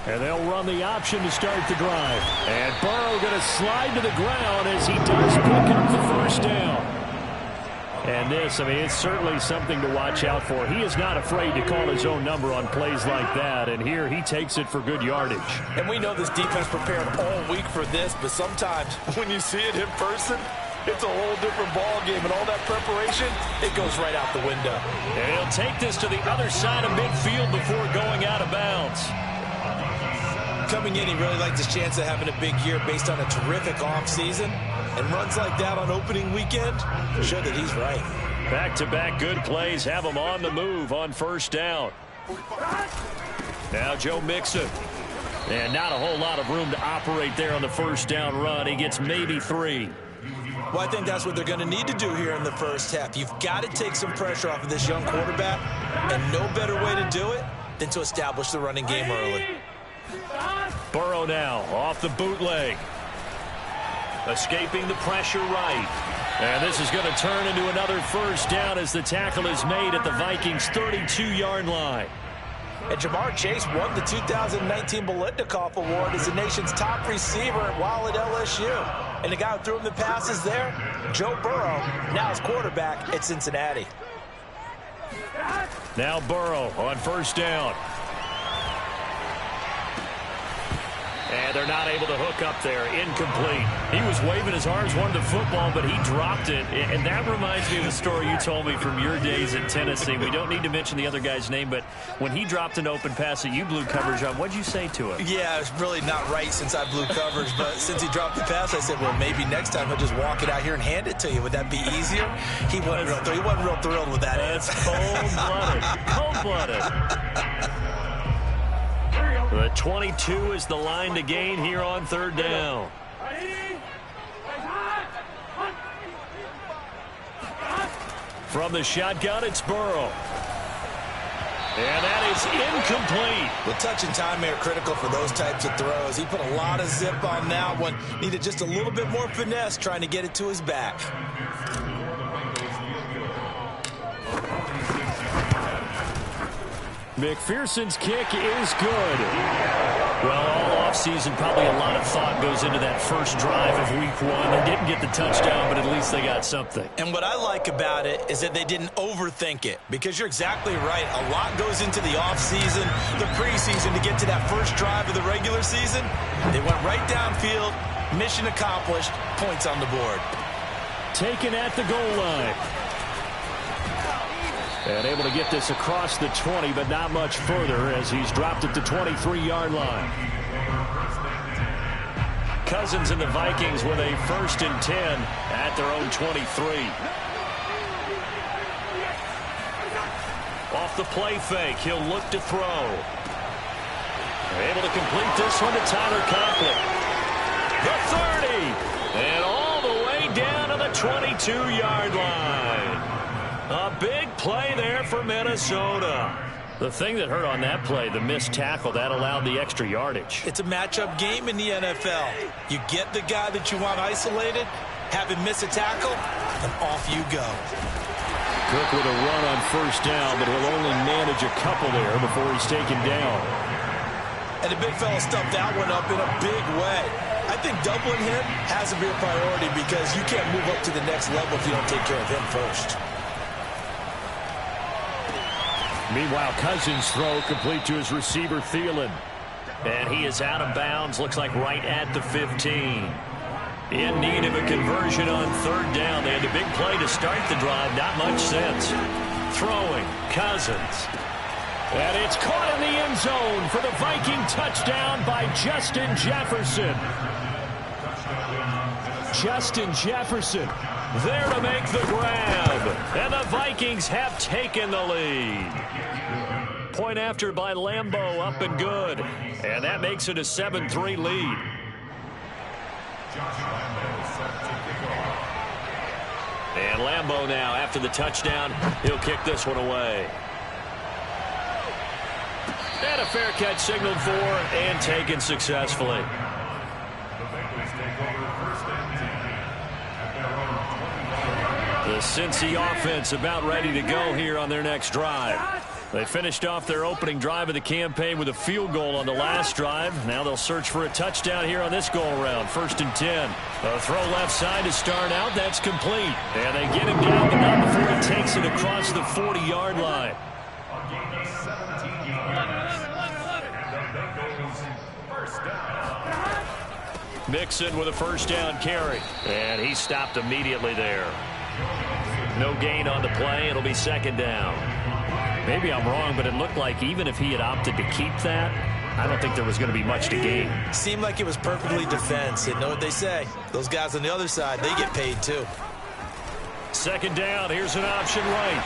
And they'll run the option to start the drive. And Burrow going to slide to the ground as he does pick up the first down. And this, I mean, it's certainly something to watch out for. He is not afraid to call his own number on plays like that. And here he takes it for good yardage. And we know this defense prepared all week for this, but sometimes when you see it in person, it's a whole different ball game, and all that preparation, it goes right out the window. And he'll take this to the other side of midfield before going out of bounds. Coming in, he really liked his chance of having a big year based on a terrific offseason. And runs like that on opening weekend show that he's right. Back-to-back good plays have him on the move on first down. Now Joe Mixon. And not a whole lot of room to operate there on the first down run. He gets maybe 3. Well, I think that's what they're going to need to do here in the first half. You've got to take some pressure off of this young quarterback, and no better way to do it than to establish the running game early. Burrow now off the bootleg. Escaping the pressure right. And this is going to turn into another first down as the tackle is made at the Vikings' 32-yard line. And Jamar Chase won the 2019 Biletnikoff Award as the nation's top receiver while at LSU. And the guy who threw him the passes there, Joe Burrow, now his quarterback at Cincinnati. Now Burrow on first down. And they're not able to hook up there. Incomplete. He was waving his arms, wanted the football, but he dropped it. And that reminds me of the story you told me from your days in Tennessee. We don't need to mention the other guy's name, but when he dropped an open pass that you blew coverage on, what'd you say to him? Yeah, it's really not right since I blew coverage, but since he dropped the pass, I said, well, maybe next time he'll just walk it out here and hand it to you. Would that be easier? He wasn't real thrilled with that. That's cold-blooded. Cold-blooded. The 22 is the line to gain here on third down. From the shotgun, it's Burrow. And that is incomplete. The touch and time are critical for those types of throws. He put a lot of zip on that one. Needed just a little bit more finesse trying to get it to his back. McPherson's kick is good. Well, all offseason, probably a lot of thought goes into that first drive of week 1. They didn't get the touchdown, but at least they got something. And what I like about it is that they didn't overthink it, because you're exactly right. A lot goes into the offseason, the preseason to get to that first drive of the regular season. They went right downfield, mission accomplished, points on the board. Taken at the goal line. And able to get this across the 20, but not much further as he's dropped at the 23-yard line. Cousins and the Vikings with a 1st and 10 at their own 23. Off the play fake, he'll look to throw. Able to complete this one to Tyler Conklin. The 30, and all the way down to the 22-yard line. A big play there for Minnesota. The thing that hurt on that play, the missed tackle, that allowed the extra yardage. It's a matchup game in the NFL. You get the guy that you want isolated, have him miss a tackle, and off you go. Cook with a run on first down, but he'll only manage a couple there before he's taken down. And the big fella stuffed that one up in a big way. I think doubling him has to be a priority, because you can't move up to the next level if you don't take care of him first. Meanwhile, Cousins' throw complete to his receiver, Thielen. And he is out of bounds, looks like right at the 15. In need of a conversion on third down. They had a big play to start the drive, not much sense. Throwing, Cousins. And it's caught in the end zone for the Viking touchdown by Justin Jefferson. Justin Jefferson there to make the grab. And the Vikings have taken the lead. Point after by Lambeau, up and good. And that makes it a 7-3 lead. And Lambeau now, after the touchdown, he'll kick this one away. And a fair catch signaled for and taken successfully. The Cincy offense about ready to go here on their next drive. They finished off their opening drive of the campaign with a field goal on the last drive. Now they'll search for a touchdown here on this go-around. 1st and 10. A throw left side to start out. That's complete. And they get him down, but not before he takes it across the 40-yard line. Mixon with a first down carry. And he stopped immediately there. No gain on the play. It'll be 2nd down. Maybe I'm wrong, but it looked like even if he had opted to keep that, I don't think there was going to be much to gain. Seemed like it was perfectly defense. And know what they say. Those guys on the other side, they get paid too. 2nd down. Here's an option right.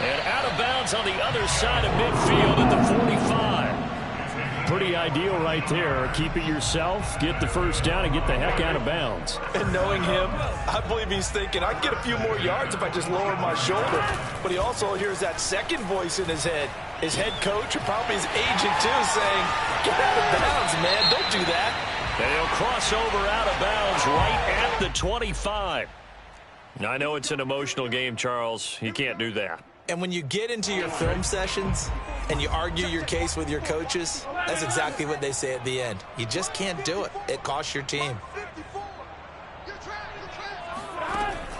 And out of bounds on the other side of midfield at the 45. Pretty ideal right there. Keep it yourself, get the first down, and get the heck out of bounds. And knowing him, I believe he's thinking, I can get a few more yards if I just lower my shoulder. But he also hears that second voice in his head. His head coach, or probably his agent too, saying, get out of bounds, man. Don't do that. And he'll cross over out of bounds right at the 25. I know it's an emotional game, Charles. You can't do that. And when you get into your film sessions and you argue your case with your coaches, that's exactly what they say at the end. You just can't do it. It costs your team.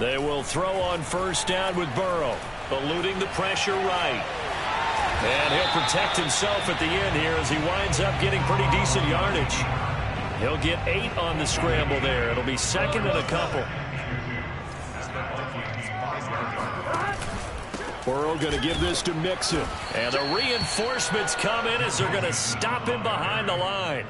They will throw on first down with Burrow, eluding the pressure right. And he'll protect himself at the end here as he winds up getting pretty decent yardage. He'll get 8 on the scramble there. It'll be 2nd and a couple. Burrow going to give this to Mixon. And the reinforcements come in as they're going to stop him behind the line.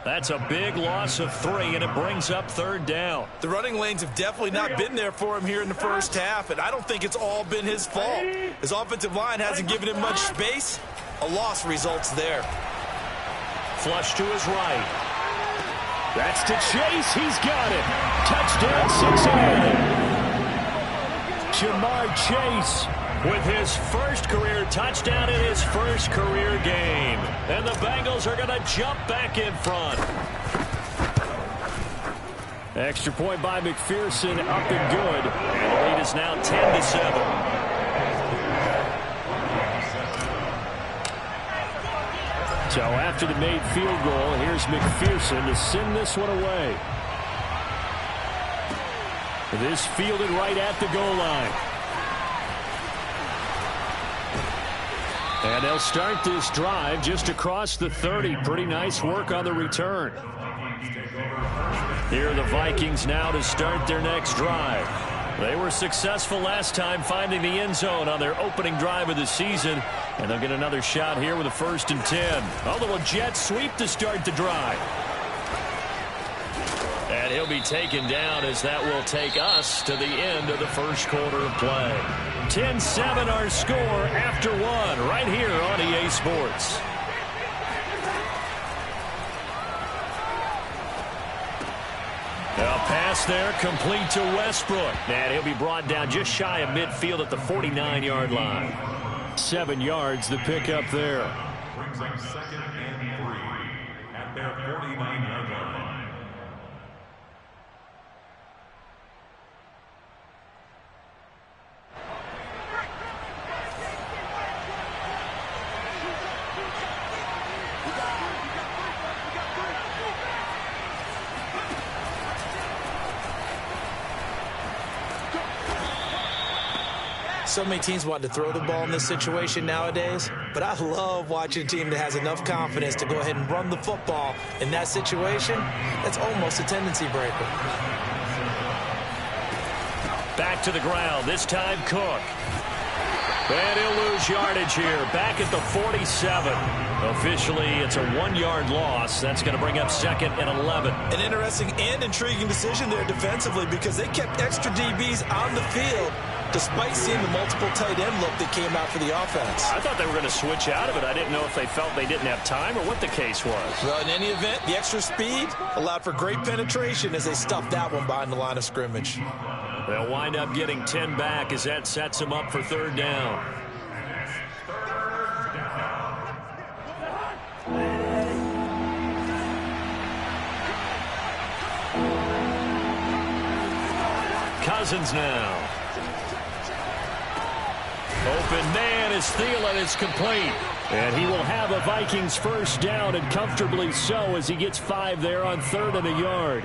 That's a big loss of 3, and it brings up 3rd down. The running lanes have definitely not been there for him here in the first half, and I don't think it's all been his fault. His offensive line hasn't given him much space. A loss results there. Flush to his right. That's to Chase. He's got it. Touchdown, Cincinnati. Jamar Chase with his first career touchdown in his first career game. And the Bengals are going to jump back in front. Extra point by McPherson, up and good. And the lead is now 10-7. So after the made field goal, here's McPherson to send this one away. This fielded right at the goal line. And they'll start this drive just across the 30. Pretty nice work on the return. Here are the Vikings now to start their next drive. They were successful last time finding the end zone on their opening drive of the season. And they'll get another shot here with a 1st and 10. A little jet sweep to start the drive. And he'll be taken down as that will take us to the end of the first quarter of play. 10-7 our score after 1 right here on EA Sports. A pass there complete to Westbrook. And he'll be brought down just shy of midfield at the 49-yard line. 7 yards the pickup there. Brings up 2nd and 3 at their 49-yard line. So many teams want to throw the ball in this situation nowadays, but I love watching a team that has enough confidence to go ahead and run the football. In that situation, that's almost a tendency breaker. Back to the ground, this time Cook. And he'll lose yardage here, back at the 47. Officially, it's a 1-yard loss. That's going to bring up 2nd and 11. An interesting and intriguing decision there defensively because they kept extra DBs on the field despite seeing the multiple tight end look that came out for the offense. I thought they were going to switch out of it. I didn't know if they felt they didn't have time or what the case was. Well, in any event, the extra speed allowed for great penetration as they stuffed that one behind the line of scrimmage. They'll wind up getting 10 back as that sets them up for 3rd down. Cousins now. Open man as Thielen is complete. And he will have a Vikings first down, and comfortably so, as he gets 5 there on 3rd and a yard.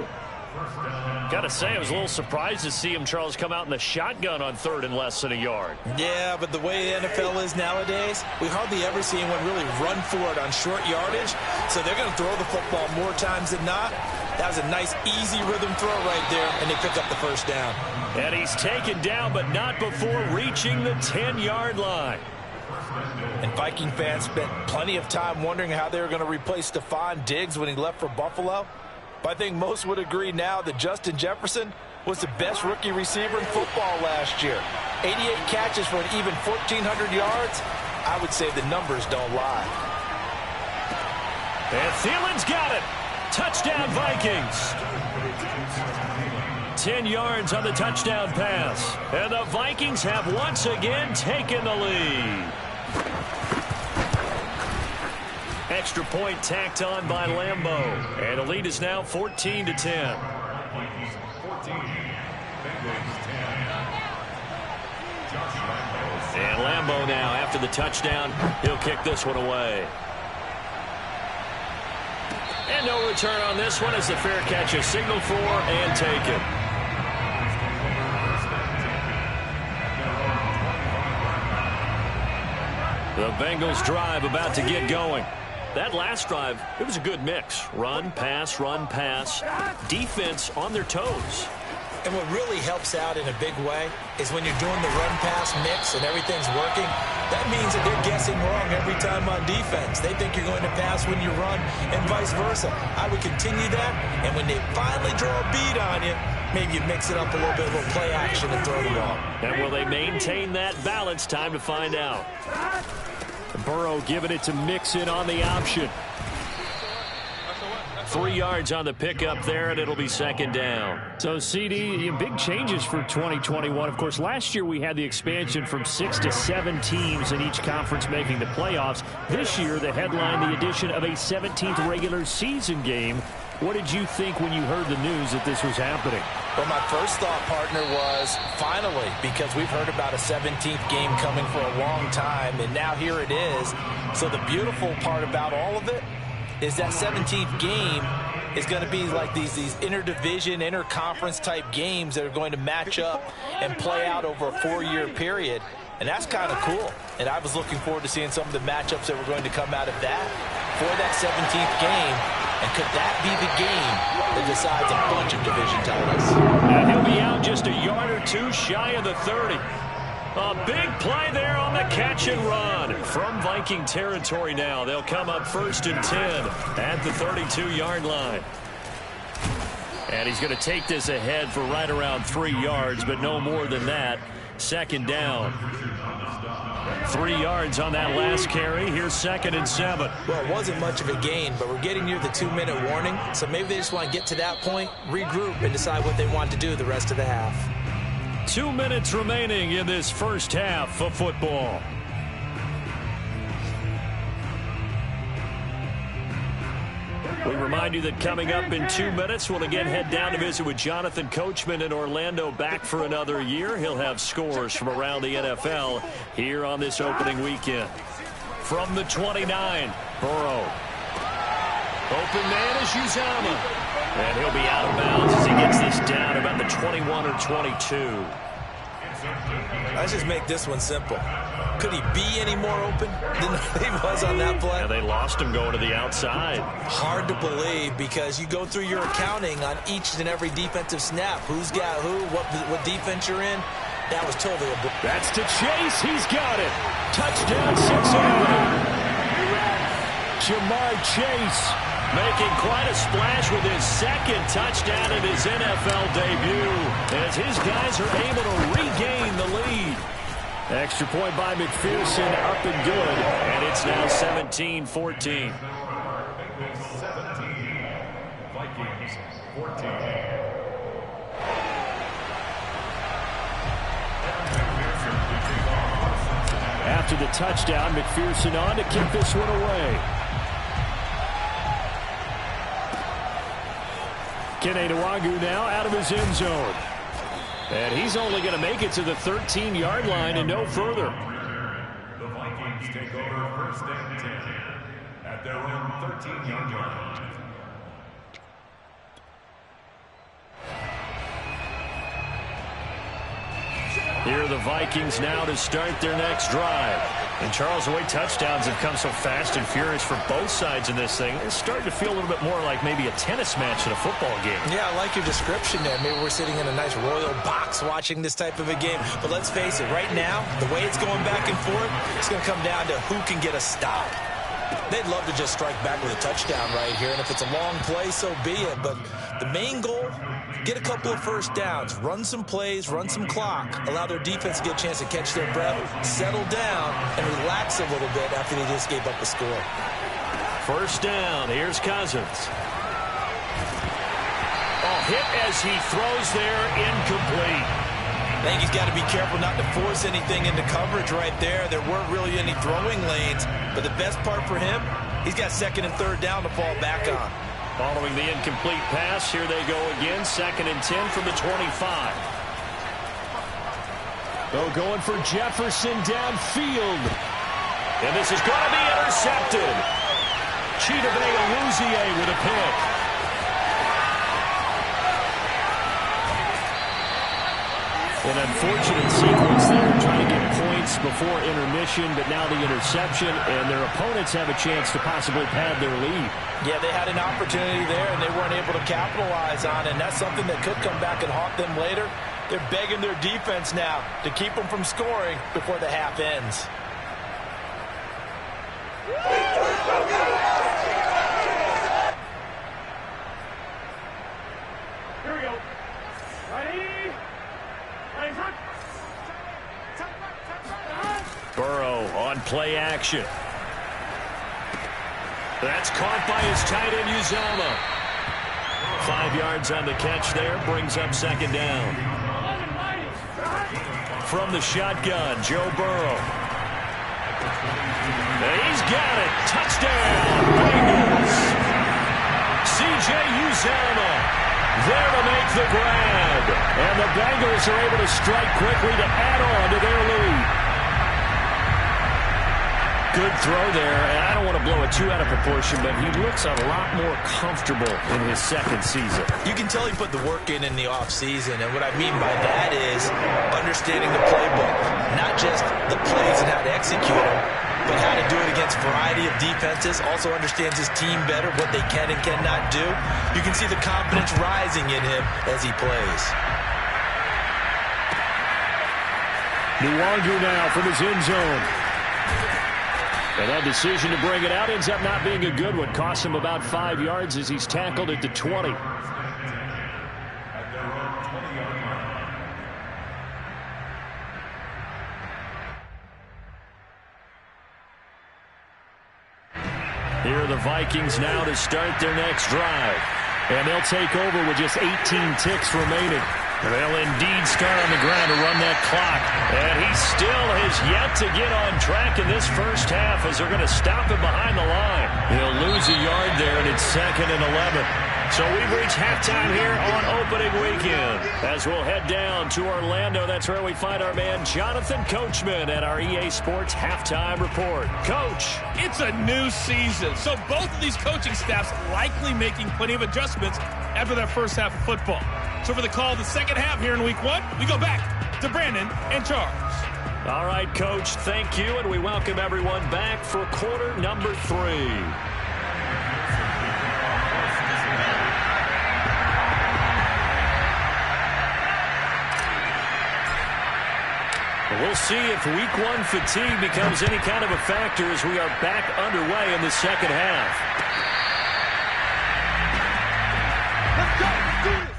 Got to say, I was a little surprised to see him, Charles, come out in the shotgun on 3rd and less than a yard. Yeah, but the way the NFL is nowadays, we hardly ever see anyone really run for it on short yardage. So they're going to throw the football more times than not. That was a nice, easy rhythm throw right there, and they pick up the first down. And he's taken down, but not before reaching the 10-yard line. And Viking fans spent plenty of time wondering how they were going to replace Stephon Diggs when he left for Buffalo. But I think most would agree now that Justin Jefferson was the best rookie receiver in football last year. 88 catches for an even 1,400 yards. I would say the numbers don't lie. And Thielen's got it. Touchdown, Vikings. 10 yards on the touchdown pass. And the Vikings have once again taken the lead. Extra point tacked on by Lambeau. And the lead is now 14-10. And Lambeau now, after the touchdown, he'll kick this one away. And no return on this one as the fair catch is signaled for and taken. The Bengals drive about to get going. That last drive, it was a good mix. Run, pass, defense on their toes. And what really helps out in a big way is when you're doing the run-pass mix and everything's working, that means that they're guessing wrong every time on defense. They think you're going to pass when you run and vice versa. I would continue that, and when they finally draw a bead on you, maybe you mix it up a little bit, a little play action and throw the ball. And will they maintain that balance? Time to find out. Burrow giving it to Mixon on the option. 3 yards on the pickup there, and it'll be second down. So, CD, big changes for 2021. Of course, last year we had the expansion from 6 to 7 teams in each conference making the playoffs. This year, the headline, the addition of a 17th regular season game. What did you think when you heard the news that this was happening? Well, my first thought, partner, was finally, because we've heard about a 17th game coming for a long time, and now here it is. So the beautiful part about all of it is that 17th game is going to be like these interdivision, interconference type games that are going to match up and play out over a 4-year period. And that's kind of cool. And I was looking forward to seeing some of the matchups that were going to come out of that for that 17th game. And could that be the game that decides a bunch of division titles? And he'll be out just a yard or two shy of the 30. A big play there on the catch and run. From Viking territory now, they'll come up 1st and 10 at the 32-yard line. And he's going to take this ahead for right around 3 yards, but no more than that. Second down. 3 yards on that last carry. Here's 2nd and 7. Well, it wasn't much of a gain, but we're getting near the 2-minute warning. So maybe they just want to get to that point, regroup, and decide what they want to do the rest of the half. 2 minutes remaining in this first half of football. We remind you that coming up in 2 minutes, we'll again head down to visit with Jonathan Coachman in Orlando, back for another year. He'll have scores from around the NFL here on this opening weekend. From the 29, Burrow. Open man is Uzama. And he'll be out of bounds as he gets this down about the 21 or 22. Let's just make this one simple. Could he be any more open than he was on that play? And they lost him going to the outside. Hard to believe, because you go through your accounting on each and every defensive snap. Who's got who, what defense you're in. That was totally a... That's to Chase. He's got it. Touchdown, Cincinnati. Jamar Chase making quite a splash with his 2nd touchdown in his NFL debut, as his guys are able to regain the lead. Extra point by McPherson, up and good, and it's now 17-14. 17, Vikings 14. After the touchdown, McPherson on to kick this one away. Kene Nwangwu now out of his end zone. And he's only going to make it to the 13-yard line and no further. The Vikings take over first and 10 at their own 13-yard line. Here are the Vikings now to start their next drive. And Charles, the way touchdowns have come so fast and furious for both sides in this thing, it's starting to feel a little bit more like maybe a tennis match in a football game. Yeah, I like your description there. Maybe we're sitting in a nice royal box watching this type of a game. But let's face it, right now, the way it's going back and forth, it's going to come down to who can get a stop. They'd love to just strike back with a touchdown right here, and if it's a long play, so be it. But the main goal, get a couple of first downs, run some plays, run some clock, allow their defense to get a chance to catch their breath, settle down, and relax a little bit after they just gave up a score. First down, here's Cousins. Oh, hit as he throws there, incomplete. I think he's got to be careful not to force anything into coverage right there. There weren't really any throwing lanes, but the best part for him, he's got second and third down to fall back on. Following the incomplete pass, here they go again, second and 10 from the 25. They're going for Jefferson downfield. And this is going to be intercepted. Chidobe Awuzie with a pick. An unfortunate sequence there, trying to get points before intermission, but now the interception, and their opponents have a chance to possibly pad their lead. Yeah, they had an opportunity there, and they weren't able to capitalize on it, and that's something that could come back and haunt them later. They're begging their defense now to keep them from scoring before the half ends. Here we go. Ready? Burrow on play action. That's caught by his tight end, Uzomah. 5 yards on the catch there, brings up second down. From the shotgun, Joe Burrow. And he's got it. Touchdown, Bengals. C.J. Uzomah there to make the grab. And the Bengals are able to strike quickly to add on to their lead. Good throw there, and I don't want to blow it too out of proportion, but he looks a lot more comfortable in his second season. You can tell he put the work in the offseason, and what I mean by that is understanding the playbook, not just the plays and how to execute them, but how to do it against a variety of defenses, also understands his team better, what they can and cannot do. You can see the confidence rising in him as he plays. Nwangu now from his end zone. And that decision to bring it out ends up not being a good one. Costs him about 5 yards as he's tackled at the 20. Here are the Vikings now to start their next drive. And they'll take over with just 18 ticks remaining. They'll indeed start on the ground to run that clock. And he still has yet to get on track in this first half as they're going to stop him behind the line. He'll lose a yard there, and it's second and 11. So we've reached halftime here on opening weekend. As we'll head down to Orlando, that's where we find our man Jonathan Coachman at our EA Sports Halftime Report. Coach. It's a new season, so both of these coaching staffs likely making plenty of adjustments after that first half of football. So for the call of the second half here in Week 1, we go back to Brandon and Charles. All right, Coach, thank you, and we welcome everyone back for quarter number 3. We'll see if Week 1 fatigue becomes any kind of a factor as we are back underway in the second half. Let's go. Let's do this.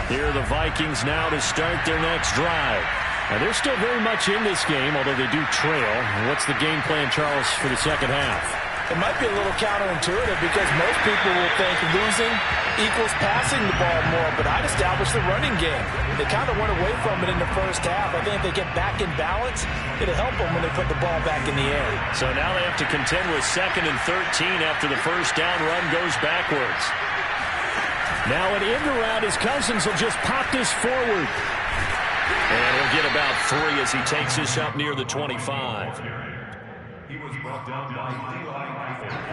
Here are the Vikings now to start their next drive. And they're still very much in this game, although they do trail. What's the game plan, Charles, for the second half? It might be a little counterintuitive because most people will think losing equals passing the ball more, but I'd establish the running game. They kind of went away from it in the first half. I think if they get back in balance, it'll help them when they put the ball back in the air. So now they have to contend with second and 13 after the first down run goes backwards. Now an end around as Cousins will just pop this forward. And he'll get about 3 as he takes this up near the 25. He was brought down by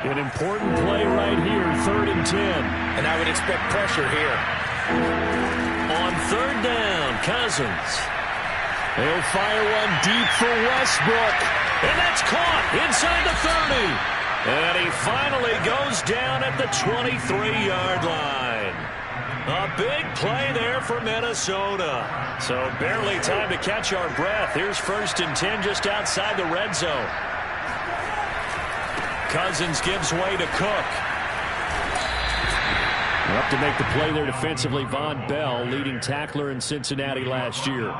an important play right here, 3rd and 10. And I would expect pressure here. On 3rd down, Cousins. He'll fire one deep for Westbrook. And that's caught inside the 30. And he finally goes down at the 23-yard line. A big play there for Minnesota. So barely time to catch our breath. Here's 1st and 10 just outside the red zone. Cousins gives way to Cook. Up to make the play there defensively, Von Bell, leading tackler in Cincinnati last year.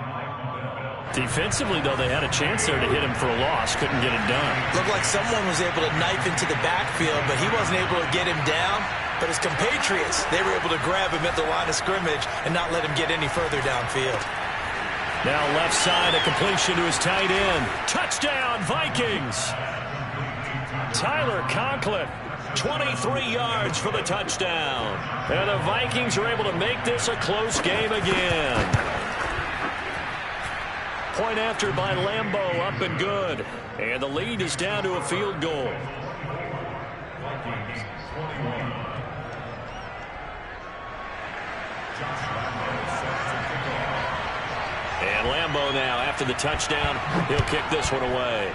Defensively, though, they had a chance there to hit him for a loss. Couldn't get it done. Looked like someone was able to knife into the backfield, but he wasn't able to get him down. But his compatriots, they were able to grab him at the line of scrimmage and not let him get any further downfield. Now left side, a completion to his tight end. Touchdown, Vikings! Tyler Conklin, 23 yards for the touchdown. And the Vikings are able to make this a close game again. Point after by Lambeau, up and good. And the lead is down to a field goal. And Lambeau now, after the touchdown, he'll kick this one away.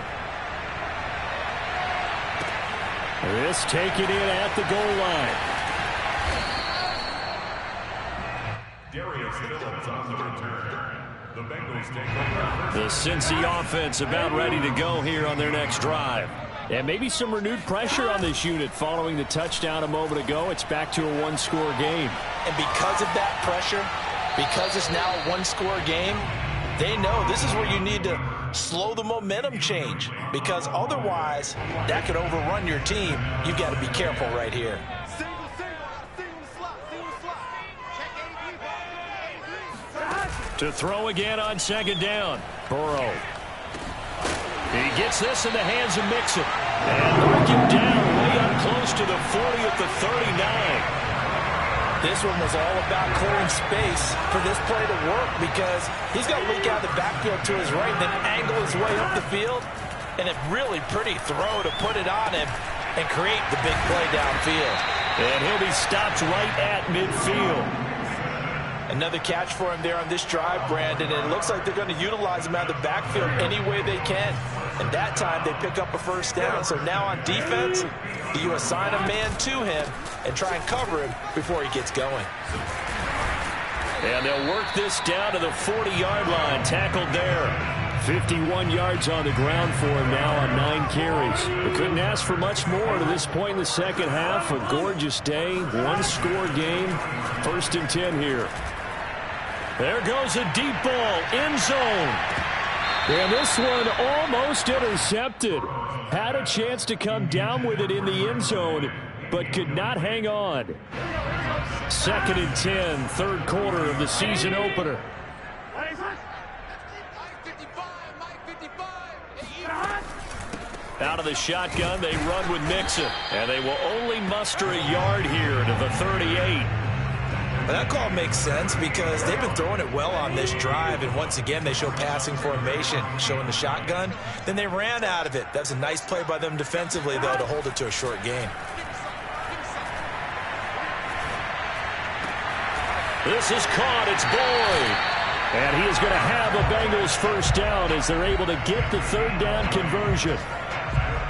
This taken in at the goal line. Darius Phillips on the return. The Bengals take over. The Cincy offense about ready to go here on their next drive. And maybe some renewed pressure on this unit following the touchdown a moment ago. It's back to a one-score game. And because of that pressure, because it's now a one-score game, they know this is where you need to slow the momentum change, because otherwise that could overrun your team. You've got to be careful right here. To throw again on 2nd down. Burrow. He gets this in the hands of Mixon. And break him down way up close to the 40 at the 39. This one was all about clearing space for this play to work, because he's got to leak out the backfield to his right, then angle his way up the field. And a really pretty throw to put it on him and create the big play downfield. And he'll be stopped right at midfield. Another catch for him there on this drive, Brandon, and it looks like they're going to utilize him out of the backfield any way they can. And that time they pick up a 1st down. So now on defense, you assign a man to him and try and cover him before he gets going. And they'll work this down to the 40-yard line. Tackled there. 51 yards on the ground for him now on 9 carries. They couldn't ask for much more to this point in the second half. A gorgeous day, one-score game. 1st and 10 here. There goes a deep ball, end zone. And this one almost intercepted. Had a chance to come down with it in the end zone, but could not hang on. 2nd and 10, 3rd quarter of the season opener. Out of the shotgun, they run with Mixon. And they will only muster a yard here to the 38. That call makes sense because they've been throwing it well on this drive, and once again they show passing formation, showing the shotgun. Then they ran out of it. That's a nice play by them defensively, though, to hold it to a short gain. This is caught. It's Boyd. And he is going to have a Bengals 1st down as they're able to get the 3rd down conversion.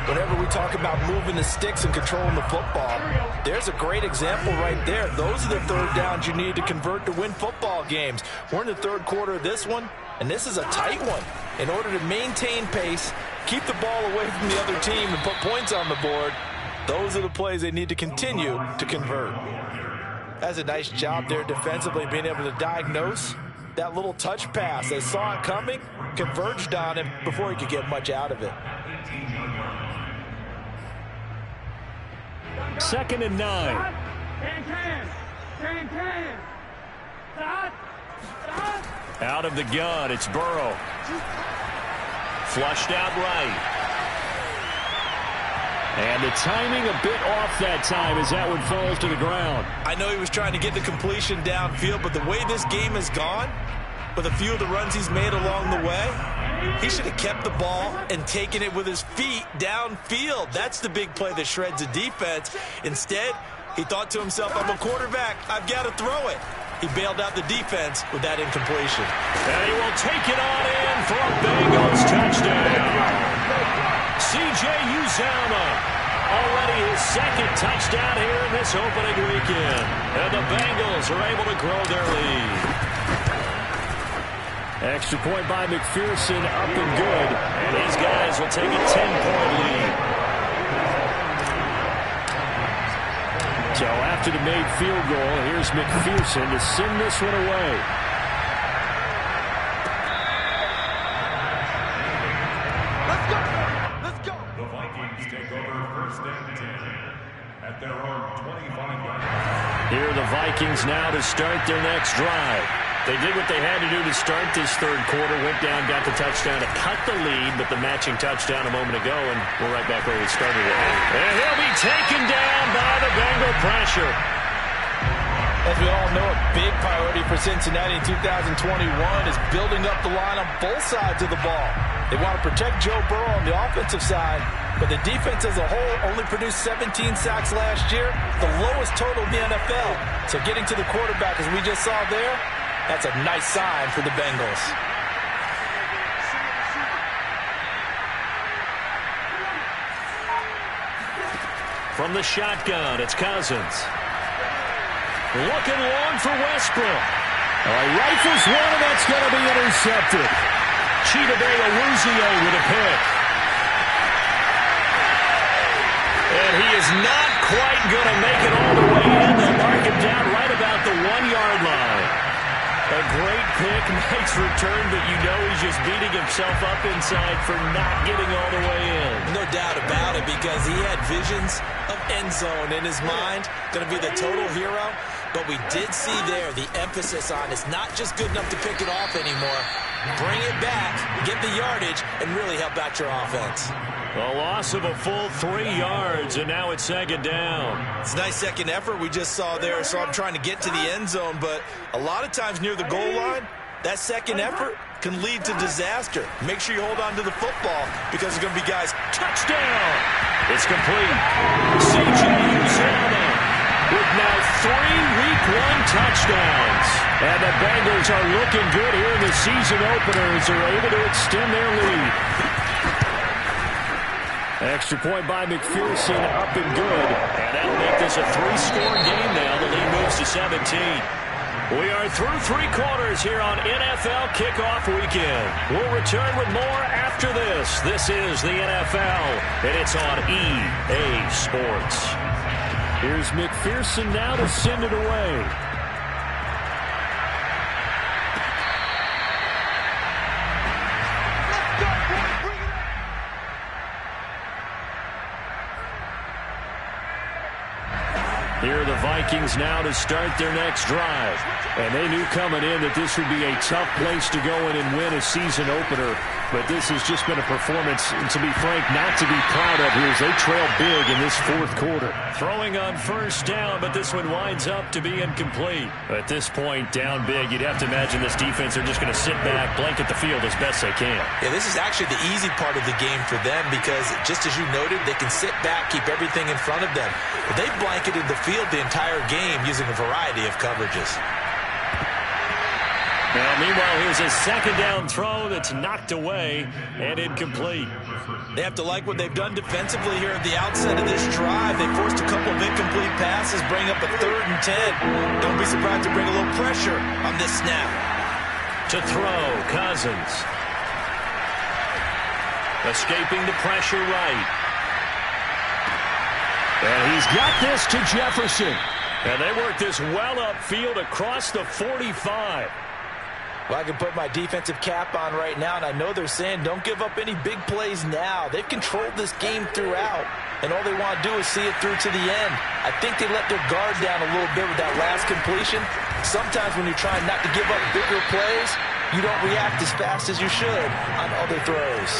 Whenever we talk about moving the sticks and controlling the football, there's a great example right there. Those are the 3rd downs you need to convert to win football games. We're in the 3rd quarter of this one, and this is a tight one. In order to maintain pace, keep the ball away from the other team, and put points on the board, those are the plays they need to continue to convert. That's a nice job there defensively, being able to diagnose that little touch pass. They saw it coming, converged on him before he could get much out of it. 2nd and 9. Out of the gun, it's Burrow. Flushed out right. And the timing a bit off that time as that one falls to the ground. I know he was trying to get the completion downfield, but the way this game has gone, with a few of the runs he's made along the way, he should have kept the ball and taken it with his feet downfield. That's the big play that shreds a defense. Instead, he thought to himself, I'm a quarterback, I've got to throw it. He bailed out the defense with that incompletion. And he will take it on in for a Bengals touchdown. C.J. Uzomah, already his second touchdown here in this opening weekend. And the Bengals are able to grow their lead. Extra point by McPherson, up and good. And these guys will take a 10-point lead. So after the made field goal, here's McPherson to send this one away. Let's go! Let's go! The Vikings take over first and 10 at their own 25-yard line. Here are the Vikings now to start their next drive. They did what they had to do to start this third quarter, went down, got the touchdown to cut the lead, but the matching touchdown a moment ago, and we're right back where we started it. And he'll be taken down by the Bengal pressure. As we all know, a big priority for Cincinnati in 2021 is building up the line on both sides of the ball. They want to protect Joe Burrow on the offensive side, but the defense as a whole only produced 17 sacks last year, the lowest total in the NFL. So getting to the quarterback, as we just saw there, that's a nice sign for the Bengals. From the shotgun, it's Cousins. Looking long for Westbrook. Rifles one, and that's going to be intercepted. Chidobe Awuzie with a pick. And he is not quite going to make it all the way in. They'll mark him down right about the 1-yard line. A great pick, nice return, but you know he's just beating himself up inside for not getting all the way in. No doubt about it, because he had visions of end zone in his mind. Going to be the total hero. But we did see there the emphasis on it's not just good enough to pick it off anymore. Bring it back, get the yardage, and really help out your offense. A loss of a full 3 yards, and now it's second down. It's a nice second effort we just saw there, so I'm trying to get to the end zone, but a lot of times near the goal line, that second effort can lead to disaster. Make sure you hold on to the football, because there's going to be guys. Touchdown! It's complete. C.J. Uzomah with now 3 Week 1 touchdowns. And the Bengals are looking good here in the season opener as they're able to extend their lead. Extra point by McPherson, up and good. And that'll make this a 3-score game now. The lead moves to 17. We are through 3 quarters here on NFL Kickoff Weekend. We'll return with more after this. This is the NFL, and it's on EA Sports. Here's McPherson now to send it away. Here are the Vikings now to start their next drive. And they knew coming in that this would be a tough place to go in and win a season opener. But this has just been a performance, and to be frank, not to be proud of here as they trail big in this fourth quarter. Throwing on first down, but this one winds up to be incomplete. At this point, down big, you'd have to imagine this defense are just going to sit back, blanket the field as best they can. Yeah, this is actually the easy part of the game for them because, just as you noted, they can sit back, keep everything in front of them. But they've blanketed the field the entire game using a variety of coverages. Now, meanwhile, here's a second down throw that's knocked away and incomplete. They have to like what they've done defensively here at the outset of this drive. They forced a couple of incomplete passes, bring up a 3rd and 10. Don't be surprised to bring a little pressure on this snap. To throw, Cousins. Escaping the pressure right. And he's got this to Jefferson. And they work this well upfield across the 45. Well, I can put my defensive cap on right now, and I know they're saying don't give up any big plays now. They've controlled this game throughout, and all they want to do is see it through to the end. I think they let their guard down a little bit with that last completion. Sometimes when you're trying not to give up bigger plays, you don't react as fast as you should on other throws.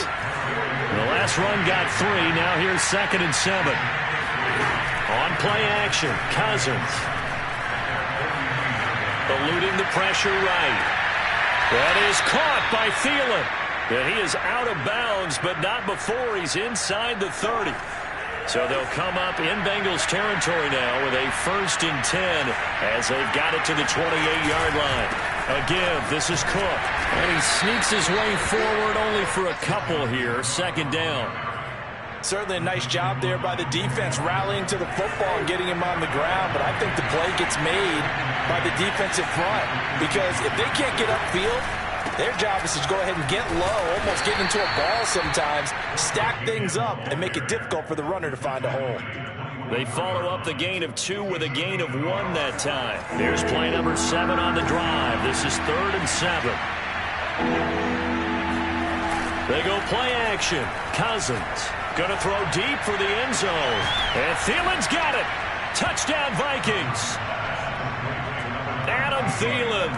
The last run got 3. Now here's 2nd and 7. On play action, Cousins. Eluding the pressure right. That is caught by Thielen. And he is out of bounds, but not before he's inside the 30. So they'll come up in Bengals territory now with a 1st and 10 as they've got it to the 28-yard line. Again, this is Cook. And he sneaks his way forward only for a couple here. 2nd down. Certainly a nice job there by the defense rallying to the football and getting him on the ground. But I think the play gets made by the defensive front. Because if they can't get upfield, their job is to go ahead and get low, almost get into a ball sometimes, stack things up, and make it difficult for the runner to find a hole. They follow up the gain of 2 with a gain of 1 that time. Here's play number 7 on the drive. This is 3rd and 7. They go play action. Cousins going to throw deep for the end zone. And Thielen's got it. Touchdown, Vikings. Adam Thielen.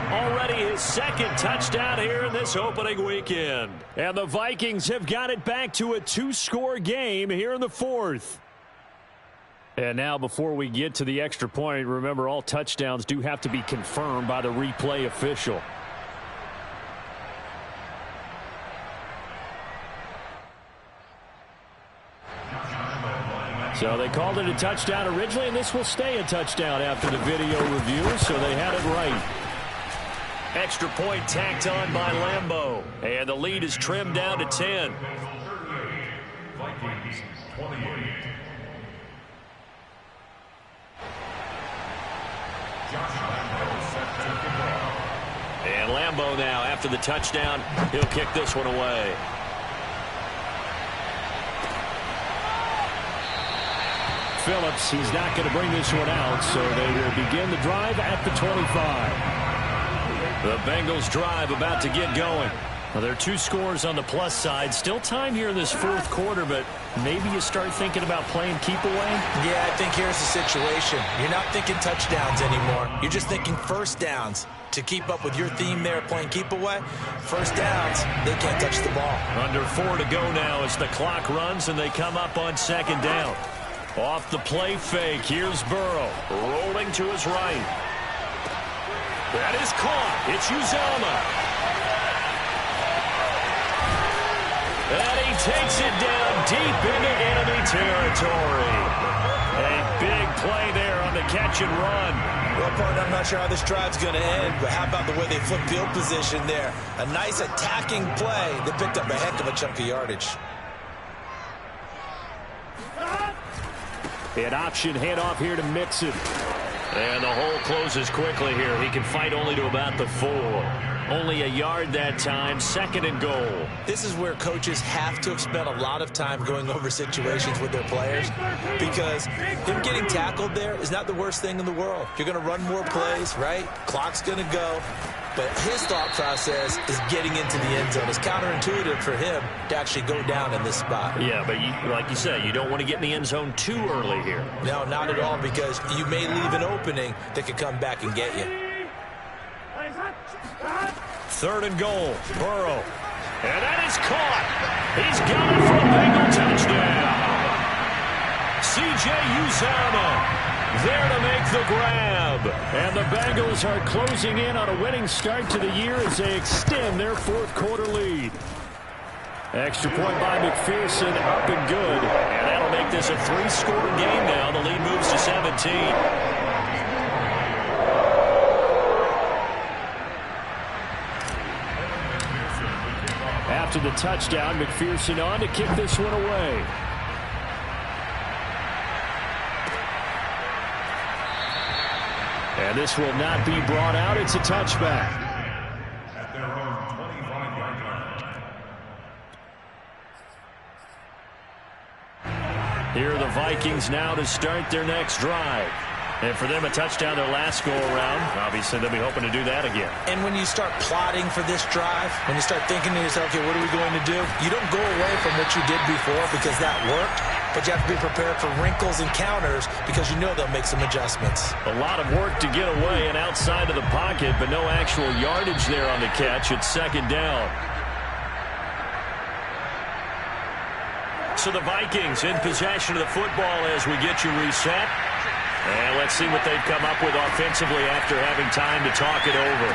Already his 2nd touchdown here in this opening weekend. And the Vikings have got it back to a 2-score game here in the 4th. And now before we get to the extra point, remember all touchdowns do have to be confirmed by the replay official. So they called it a touchdown originally, and this will stay a touchdown after the video review, so they had it right. Extra point tacked on by Lambeau. And the lead is trimmed down to 10. Vikings 28. And Lambeau now, after the touchdown, he'll kick this one away. Phillips, he's not going to bring this one out, so they will begin the drive at the 25. The Bengals drive about to get going. Well, there are 2 scores on the plus side. Still time here in this 4th quarter, but maybe you start thinking about playing keep away? Yeah, I think here's the situation. You're not thinking touchdowns anymore. You're just thinking 1st downs. To keep up with your theme there, playing keep away, 1st downs, they can't touch the ball. Under 4 to go now as the clock runs and they come up on 2nd down. Off the play fake, here's Burrow, rolling to his right. That is caught. It's Uzomah. And he takes it down deep into enemy territory. A big play there on the catch and run. Well, partner, I'm not sure how this drive's going to end, but how about the way they flip field position there? A nice attacking play. They picked up a heck of a chunk of yardage. An option handoff here to Mixon. And the hole closes quickly here. He can fight only to about the 4. Only a yard that time, 2nd and goal. This is where coaches have to have spent a lot of time going over situations with their players, because him getting tackled there is not the worst thing in the world. You're going to run more plays, right? Clock's going to go. But his thought process is getting into the end zone. It's counterintuitive for him to actually go down in this spot. Yeah, but like you said, you don't want to get in the end zone too early here. No, not at all, because you may leave an opening that could come back and get you. 3rd and goal, Burrow. And that is caught. He's got it for a Bengal touchdown. C.J. Uzomah there to make the grab. And the Bengals are closing in on a winning start to the year as they extend their 4th quarter lead. Extra point by McPherson, up and good. And that'll make this a 3-score game now. The lead moves to 17. After the touchdown, McPherson on to kick this one away. And this will not be brought out. It's a touchback. At their own 25-yard line. Here are the Vikings now to start their next drive. And for them, a touchdown their last go-around. Obviously, they'll be hoping to do that again. And when you start plotting for this drive, when you start thinking to yourself, okay, what are we going to do? You don't go away from what you did before because that worked. But you have to be prepared for wrinkles and counters because you know they'll make some adjustments. A lot of work to get away and outside of the pocket, but no actual yardage there on the catch. It's 2nd down. So the Vikings in possession of the football as we get you reset. And let's see what they've come up with offensively after having time to talk it over.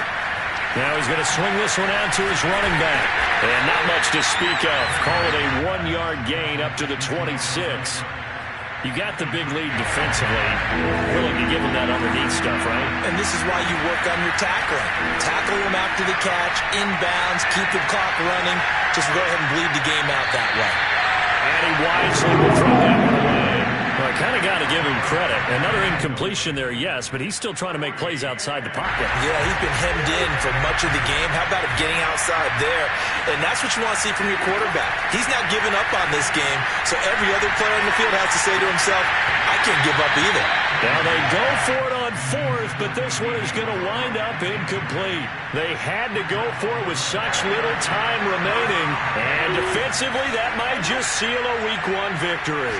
Now he's going to swing this one out to his running back. And not much to speak of. Call it a 1-yard gain up to the 26. You got the big lead defensively. Willing to give him that underneath stuff, right? And this is why you work on your tackling. Tackle him after the catch, inbounds, keep the clock running. Just go ahead and bleed the game out that way. And he wisely will throw that one away. Well, I kind of got to give him credit. Another incompletion there, yes, but he's still trying to make plays outside the pocket. Yeah, he's been hemmed in for much of the game. How about him getting outside there? And that's what you want to see from your quarterback. He's not giving up on this game, so every other player in the field has to say to himself, I can't give up either. Now they go for it on fourth, but this one is going to wind up incomplete. They had to go for it with such little time remaining, and defensively that might just seal a Week 1 victory.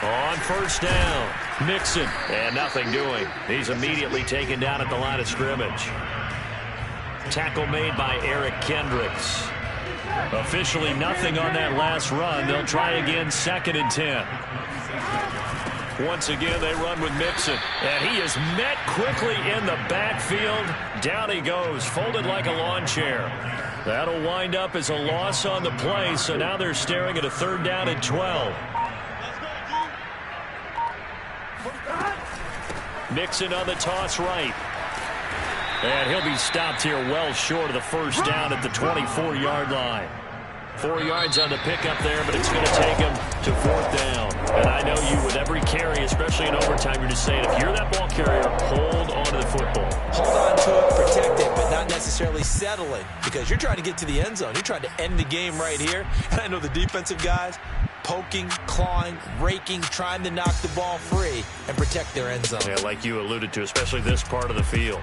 On first down, Mixon, and nothing doing. He's immediately taken down at the line of scrimmage. Tackle made by Eric Kendricks. Officially nothing on that last run. They'll try again, 2nd and 10. Once again, they run with Mixon, and he is met quickly in the backfield. Down he goes, folded like a lawn chair. That'll wind up as a loss on the play, so now they're staring at a 3rd down and 12. Mixon on the toss right. And he'll be stopped here well short of the first down at the 24-yard line. 4 yards on the pickup there, but it's going to take him to 4th down. And I know you, with every carry, especially in overtime, you're just saying, if you're that ball carrier, hold on to the football. Hold on to it, protect it, but not necessarily settling, because you're trying to get to the end zone. You're trying to end the game right here. And I know the defensive guys, poking, clawing, raking, trying to knock the ball free and protect their end zone. Yeah, like you alluded to, especially this part of the field.